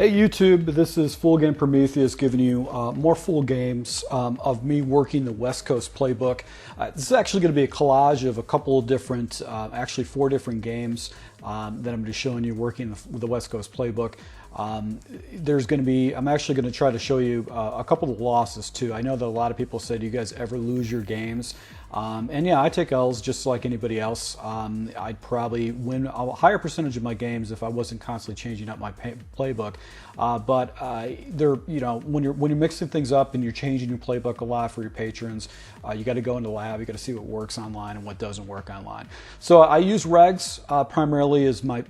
Hey YouTube, this is Full Game Prometheus giving you more full games of me working the West Coast playbook. This is actually going to be a collage of a couple of different, actually 4 different games that I'm going to be showing you working the West Coast playbook. I'm actually going to try to show you a couple of losses too. I know that a lot of people say, do you guys ever lose your games? And yeah, I take L's just like anybody else. I'd probably win a higher percentage of my games if I wasn't constantly changing up my playbook. But when you're mixing things up and you're changing your playbook a lot for your patrons, you got to go into the lab. You got to see what works online and what doesn't work online. So I use regs primarily as my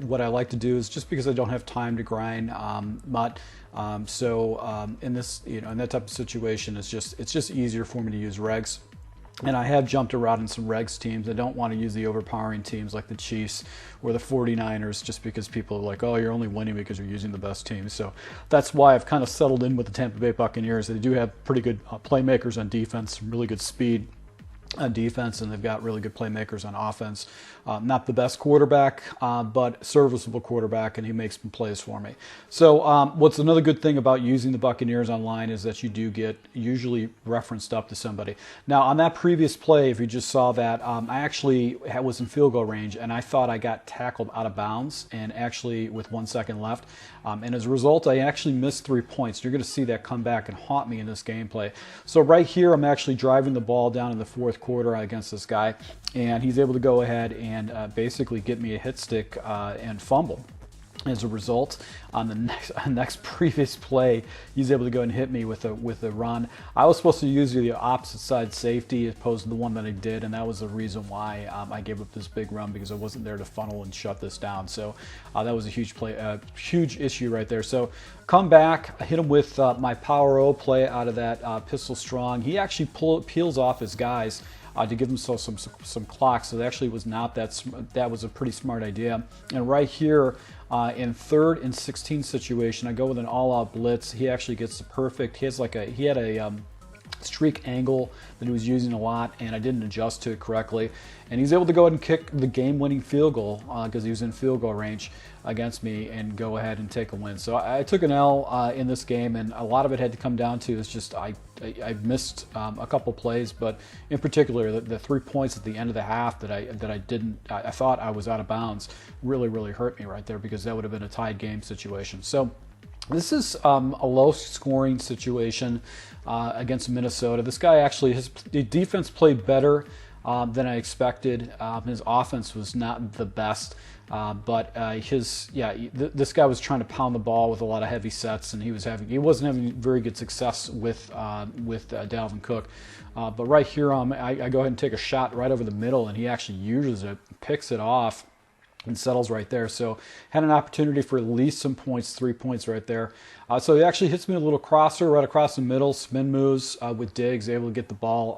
what I like to do is just because I don't have time to grind MUT. In this, in that type of situation, it's just easier for me to use regs. And I have jumped around in some regs teams. I don't want to use the overpowering teams like the Chiefs or the 49ers just because people are like, oh, you're only winning because you're using the best team. So that's why I've kind of settled in with the Tampa Bay Buccaneers. They do have pretty good playmakers on defense, really good speed on defense, and they've got really good playmakers on offense. Not the best quarterback, but serviceable quarterback, and he makes some plays for me. So what's another good thing about using the Buccaneers online is that you do get usually referenced up to somebody. Now on that previous play, if you just saw that, I actually was in field goal range, and I thought I got tackled out of bounds, and actually with 1 second left. And as a result, I actually missed 3 points. You're going to see that come back and haunt me in this gameplay. So right here, I'm actually driving the ball down in the fourth quarter against this guy, and he's able to go ahead and basically get me a hit stick and fumble. As a result, on the next previous play, he's able to go and hit me with a run. I was supposed to use the opposite side safety as opposed to the one that I did, and that was the reason why I gave up this big run, because I wasn't there to funnel and shut this down. So that was a huge issue right there. So come back, I hit him with my Power O play out of that pistol strong. He actually peels off his guys to give himself some clock. So that actually was not that was a pretty smart idea. And right here in 3rd and 16 situation, I go with an all-out blitz. He actually gets the perfect. He had a streak angle that he was using a lot, and I didn't adjust to it correctly. And he's able to go ahead and kick the game-winning field goal because he was in field goal range against me and go ahead and take a win. So I took an L in this game, and a lot of it had to come down to is just I missed a couple plays, but in particular the 3 points at the end of the half that I thought I was out of bounds really hurt me right there, because that would have been a tied game situation. So this is a low-scoring situation against Minnesota. This guy actually, his defense played better than I expected. His offense was not the best, but this guy was trying to pound the ball with a lot of heavy sets, and he wasn't having very good success with Dalvin Cook. But right here, I go ahead and take a shot right over the middle, and he actually uses it, picks it off, and settles right there. So had an opportunity for at least some points, 3 points right there. So he actually hits me a little crosser right across the middle, spin moves with Diggs, able to get the ball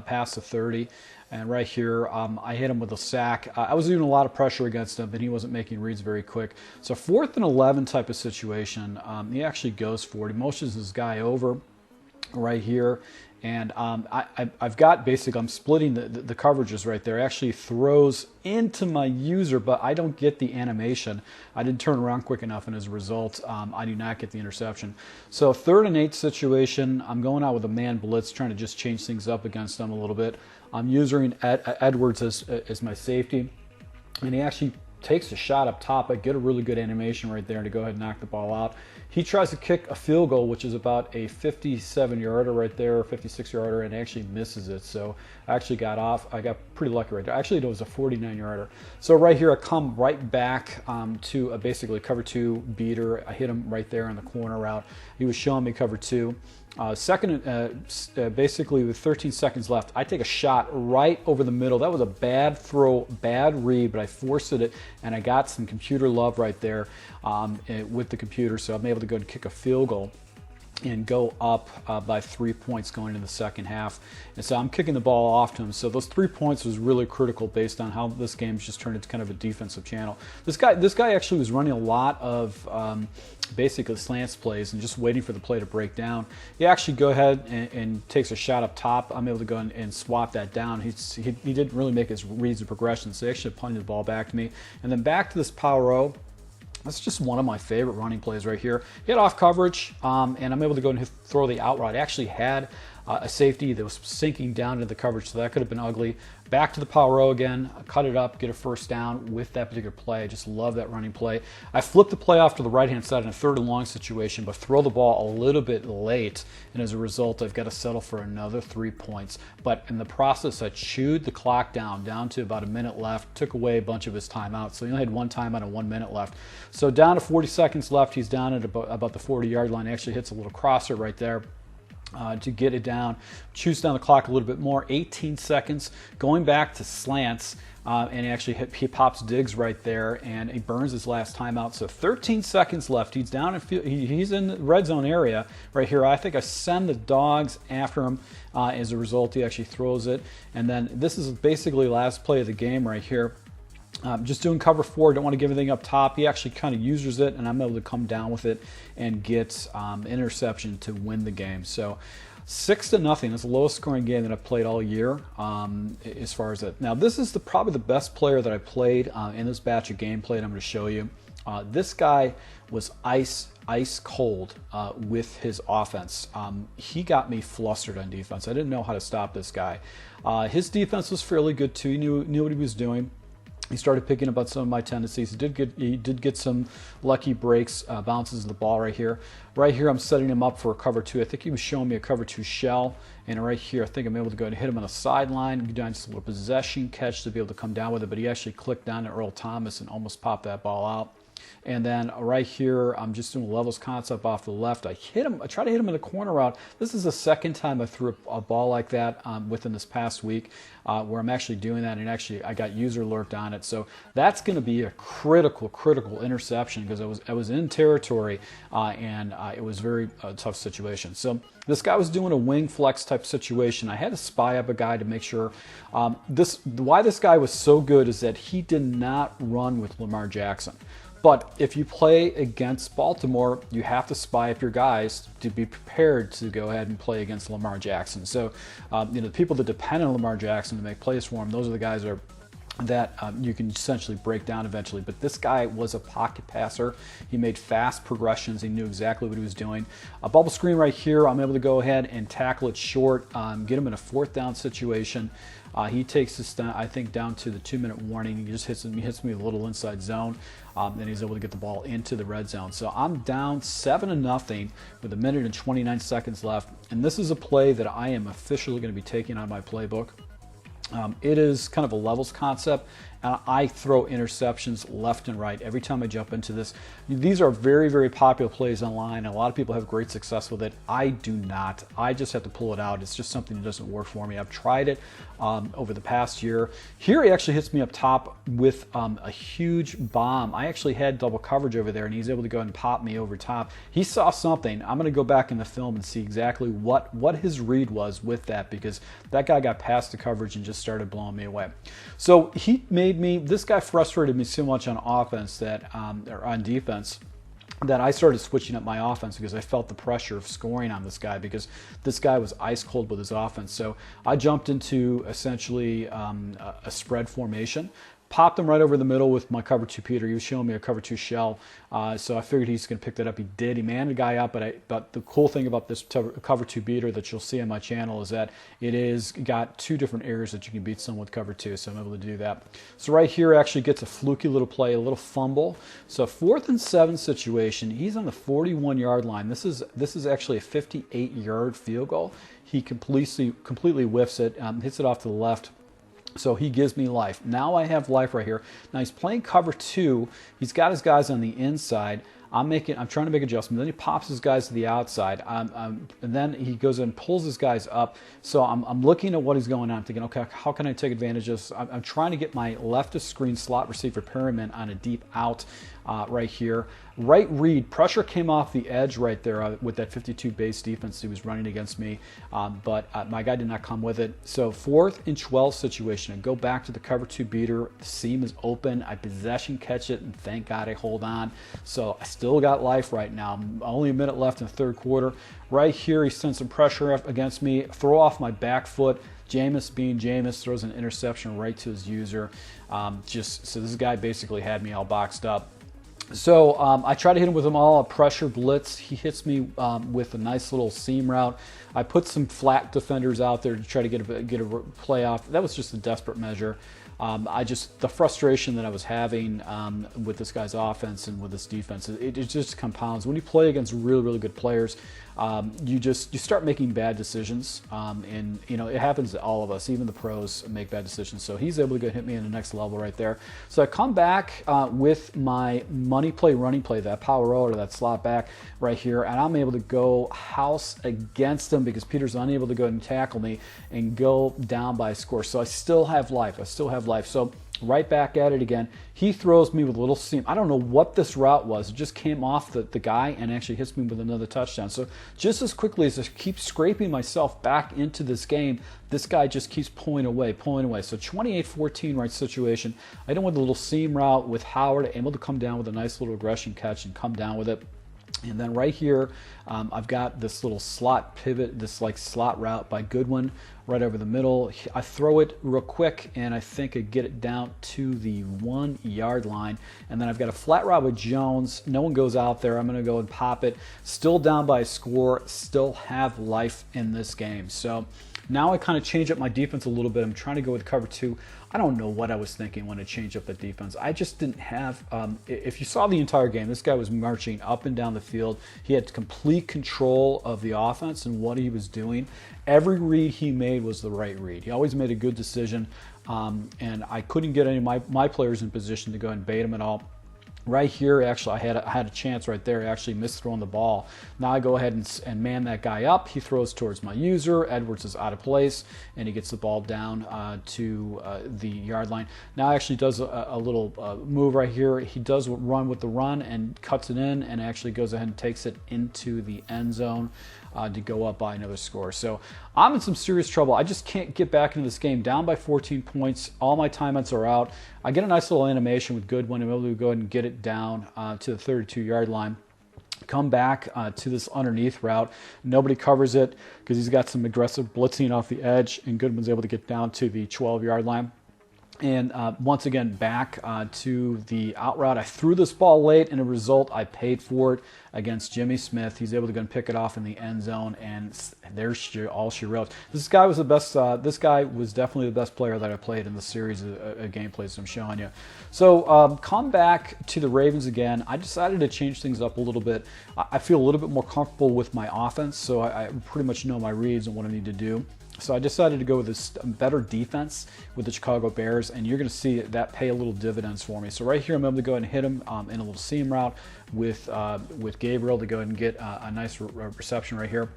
past the 30. And right here, I hit him with a sack. I was doing a lot of pressure against him, but he wasn't making reads very quick. So 4th and 11 type of situation, he actually goes for it. He motions this guy over right here. And I've got I'm splitting the coverages right there. It actually throws into my user, but I don't get the animation. I didn't turn around quick enough, and as a result, I do not get the interception. So 3rd and 8 situation, I'm going out with a man blitz, trying to just change things up against them a little bit. I'm using Edwards as my safety, and he actually takes a shot up top. I get a really good animation right there to go ahead and knock the ball out. He tries to kick a field goal, which is about a 57-yarder right there, 56-yarder, and actually misses it. So I actually got off. I got pretty lucky right there. Actually, it was a 49-yarder. So right here, I come right back to basically cover 2 beater. I hit him right there on the corner route. He was showing me cover 2. Basically with 13 seconds left, I take a shot right over the middle. That was a bad throw, bad read, but I forced it, and I got some computer love right there with the computer, so I'm able to go and kick a field goal and go up by 3 points going into the second half. And so I'm kicking the ball off to him. So those 3 points was really critical based on how this game's just turned into kind of a defensive channel. This guy actually was running a lot of basically slants plays and just waiting for the play to break down. He actually go ahead and takes a shot up top. I'm able to go and swap that down. He didn't really make his reads of progression, so he actually punted the ball back to me. And then back to this Power O. That's just one of my favorite running plays right here. Hit off coverage, and I'm able to go and throw the out route. I actually had a safety that was sinking down into the coverage, so that could have been ugly. Back to the power row again, cut it up, get a first down with that particular play. I just love that running play. I flipped the play off to the right-hand side in a 3rd and long situation, but throw the ball a little bit late, and as a result, I've got to settle for another 3 points. But in the process, I chewed the clock down to about a minute left, took away a bunch of his timeouts, so he only had 1 timeout and 1 minute left. So down to 40 seconds left, he's down at about the 40-yard line. He actually hits a little crosser right there. To get it down, choose down the clock a little bit more, 18 seconds, going back to slants, and he pops Diggs right there, and he burns his last timeout. So 13 seconds left. He's down and he's in the red zone area right here. I think I send the dogs after him. As a result, he actually throws it, and then this is basically last play of the game right here. Just doing cover 4, don't want to give anything up top. He actually kind of uses it, and I'm able to come down with it and get interception to win the game. So 6-0. That's the lowest scoring game that I've played all year as far as that. Now, this is probably the best player that I played in this batch of gameplay that I'm going to show you. This guy was ice cold with his offense. He got me flustered on defense. I didn't know how to stop this guy. His defense was fairly good too. He knew what he was doing. He started picking up on some of my tendencies. He did get some lucky breaks, bounces of the ball right here. Right here, I'm setting him up for a cover 2. I think he was showing me a cover 2 shell. And right here, I think I'm able to go and hit him on the sideline, get down just a little possession catch to be able to come down with it. But he actually clicked down to Earl Thomas and almost popped that ball out. And then right here, I'm just doing a levels concept off the left. I try to hit him in the corner route. This is the 2nd time I threw a ball like that within this past week where I'm actually doing that. And actually, I got user alert on it. So that's going to be a critical interception because I was in territory and it was a very tough situation. So this guy was doing a wing flex type situation. I had to spy up a guy to make sure. Why this guy was so good is that he did not run with Lamar Jackson. But if you play against Baltimore, you have to spy up your guys to be prepared to go ahead and play against Lamar Jackson. So, the people that depend on Lamar Jackson to make plays for him, those are the guys that you can essentially break down eventually. But this guy was a pocket passer. He made fast progressions. He knew exactly what he was doing. A bubble screen right here, I'm able to go ahead and tackle it short, get him in a 4th down situation. He takes this down, I think, down to the 2-minute warning. He just hits me a little inside zone. Then he's able to get the ball into the red zone. So I'm down 7-0 with 1 minute and 29 seconds left. And this is a play that I am officially going to be taking on my playbook. It is kind of a levels concept, and I throw interceptions left and right every time I jump into this. These are very, very popular plays online, and a lot of people have great success with it. I do not. I just have to pull it out. It's just something that doesn't work for me. I've tried it over the past year. Here he actually hits me up top with a huge bomb. I actually had double coverage over there, and he's able to go ahead and pop me over top. He saw something. I'm going to go back in the film and see exactly what his read was with that, because that guy got past the coverage and just started blowing me away. So this guy frustrated me so much on offense or on defense, that I started switching up my offense because I felt the pressure of scoring on this guy, because this guy was ice cold with his offense. So I jumped into essentially a spread formation, popped him right over the middle with my cover 2 Peter. He was showing me a cover 2 shell, so I figured he's going to pick that up. He did. He manned the guy up, but the cool thing about this cover 2 beater that you'll see on my channel is that it is got 2 different areas that you can beat someone with cover 2, so I'm able to do that. So right here actually gets a fluky little play, a little fumble. So 4th and 7 situation. He's on the 41-yard line. This is actually a 58-yard field goal. He completely whiffs it, hits it off to the left. So he gives me life. Now I have life right here. Now he's playing cover 2. He's got his guys on the inside. I'm trying to make adjustments. Then he pops his guys to the outside. And then he goes and pulls his guys up. So I'm looking at what he's going on. I'm thinking, okay, how can I take advantage of this? I'm trying to get my leftist screen slot receiver Perriman on a deep out right here. Right read, pressure came off the edge right there with that 52 base defense he was running against me, but my guy did not come with it. So 4th and 12 situation, I go back to the cover 2 beater, the seam is open, I possession catch it, and thank God I hold on. So I still got life right now, only a minute left in the 3rd quarter. Right here, he sends some pressure up against me, throw off my back foot. Jameis being Jameis throws an interception right to his user. So this guy basically had me all boxed up. So I try to hit him with them all, a pressure blitz. He hits me with a nice little seam route. I put some flat defenders out there to try to get a play off. That was just a desperate measure. The frustration that I was having with this guy's offense and with this defense, it just compounds. When you play against really, really good players, you start making bad decisions, and it happens to all of us. Even the pros make bad decisions. So he's able to go hit me in the next level right there. So I come back with my money play, running play, that power roll or that slot back right here, and I'm able to go house against him because Peter's unable to go ahead and tackle me and go down by a score. So I still have life. So right back at it again. He throws me with a little seam. I don't know what this route was. It just came off the guy and actually hits me with another touchdown. So just as quickly as I keep scraping myself back into this game, this guy just keeps pulling away. So 28-14 right situation. I did with a little seam route with Howard, able to come down with a nice little aggression catch and come down with it. And then right here, I've got this little slot pivot, this like slot route by Goodwin right over the middle. I throw it real quick, and I think I get it down to the 1 yard line. And then I've got a flat route with Jones. No one goes out there. I'm going to go and pop it. Still down by a score. Still have life in this game. So now I kind of change up my defense a little bit. I'm trying to go with cover 2. I don't know what I was thinking when I changed up the defense. I just didn't have, if you saw the entire game, this guy was marching up and down the field. He had complete control of the offense and what he was doing. Every read he made was the right read. He always made a good decision, and I couldn't get any of my players in position to go and bait him at all. Right here, actually, I had a chance right there. I actually missed throwing the ball. Now I go ahead and man that guy up. He throws towards my user. Edwards is out of place, and he gets the ball down to the yard line. Now actually does a little move right here. He does run with the run and cuts it in, and actually goes ahead and takes it into the end zone to go up by another score. So I'm in some serious trouble. I just can't get back into this game. Down by 14 points. All my timeouts are out. I get a nice little animation with Goodwin. I'm able to go ahead and get it down to the 32-yard line. Come back to this underneath route. Nobody covers it because he's got some aggressive blitzing off the edge, and Goodwin's able to get down to the 12-yard line. And once again, back to the out route. I threw this ball late, and a result, I paid for it against Jimmy Smith. He's able to go and pick it off in the end zone, and there's all she wrote. This guy was the best. This guy was definitely the best player that I played in the series of gameplays I'm showing you. So come back to the Ravens again. I decided to change things up a little bit. I feel a little bit more comfortable with my offense, so I pretty much know my reads and what I need to do. So I decided to go with this better defense with the Chicago Bears, and you're going to see that pay a little dividends for me. So right here, I'm able to go ahead and hit him in a little seam route with Gabriel to go ahead and get a nice reception right here.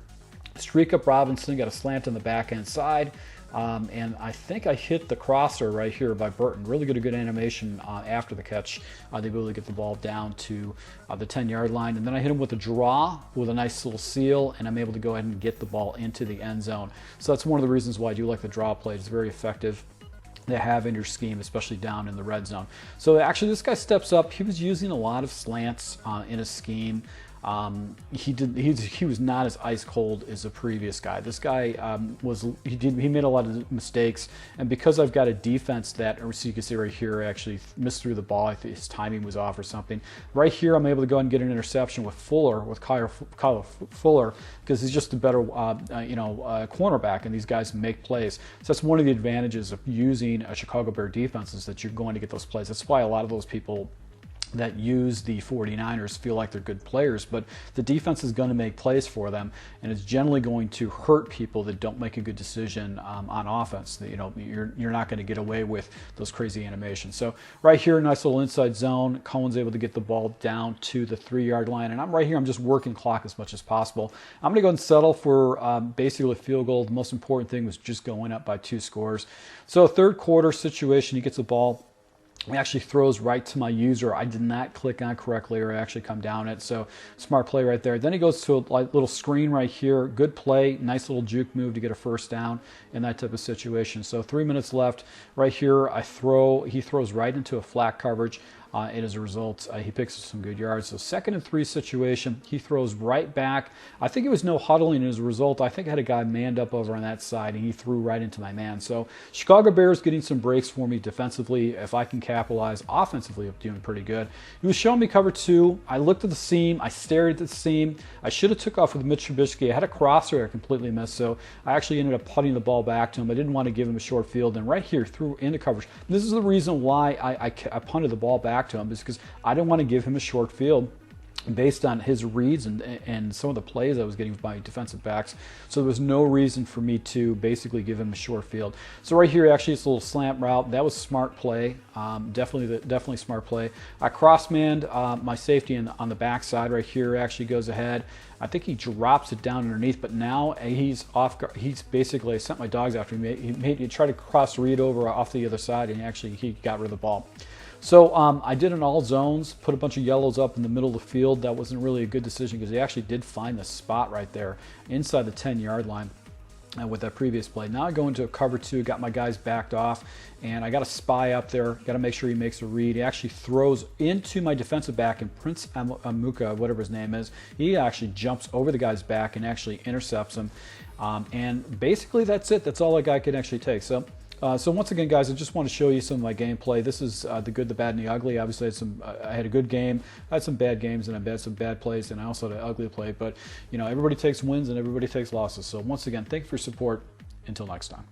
Streak up Robinson, got a slant on the back end side. And I think I hit the crosser right here by Burton. Really good animation after the catch. The ability to get the ball down to the 10-yard line. And then I hit him with a draw with a nice little seal, and I'm able to go ahead and get the ball into the end zone. So that's one of the reasons why I do like the draw play. It's very effective to have in your scheme, especially down in the red zone. So actually this guy steps up. He was using a lot of slants in his scheme. He was not as ice cold as the previous guy. This guy he made a lot of mistakes, and because I've got a defense that, so you can see right here, actually missed through the ball. I think his timing was off or something. Right here, I'm able to go and get an interception with Kyle Fuller, because he's just a better cornerback, and these guys make plays. So that's one of the advantages of using a Chicago Bear defense, is that you're going to get those plays. That's why a lot of those people that use the 49ers feel like they're good players, but the defense is going to make plays for them, and it's generally going to hurt people that don't make a good decision on offense. You're not going to get away with those crazy animations. So right here, nice little inside zone. Cohen's able to get the ball down to the 3-yard line, and I'm right here. I'm just working clock as much as possible. I'm going to go and settle for basically a field goal. The most important thing was just going up by 2 scores. So third quarter situation, he gets the ball. He actually throws right to my user. I did not click on correctly, or actually come down it. So smart play right there. Then he goes to a little screen right here. Good play. Nice little juke move to get a first down in that type of situation. So 3 minutes left. Right here, he throws right into a flat coverage. and as a result, he picks up some good yards. So 2nd and 3 situation, he throws right back. I think it was no huddling, and as a result, I think I had a guy manned up over on that side, and he threw right into my man. So Chicago Bears getting some breaks for me defensively. If I can capitalize offensively, I'm doing pretty good. He was showing me cover 2. I looked at the seam. I stared at the seam. I should have took off with Mitch Trubisky. I had a crosser I completely missed, so I actually ended up putting the ball back to him. I didn't want to give him a short field, and right here threw into coverage. This is the reason why I punted the ball back to him, is because I didn't want to give him a short field based on his reads and some of the plays I was getting with my defensive backs. So there was no reason for me to basically give him a short field. So right here, actually, it's a little slant route. That was smart play. Definitely smart play. I cross-manned my safety on the backside right here. Actually goes ahead. I think he drops it down underneath, but now he's off guard. He's basically, I sent my dogs after him. He tried to cross read over off the other side, and he got rid of the ball. So I did an all zones, put a bunch of yellows up in the middle of the field. That wasn't really a good decision because he actually did find the spot right there inside the 10-yard line with that previous play. Now I go into a cover 2, got my guys backed off, and I got a spy up there. Got to make sure he makes a read. He actually throws into my defensive back, and Prince Amuka, whatever his name is, he actually jumps over the guy's back and actually intercepts him. And basically that's it. That's all a guy can actually take. So once again, guys, I just want to show you some of my gameplay. This is the good, the bad, and the ugly. Obviously, I had a good game. I had some bad games, and I had some bad plays, and I also had an ugly play. But, everybody takes wins and everybody takes losses. So once again, thank you for your support. Until next time.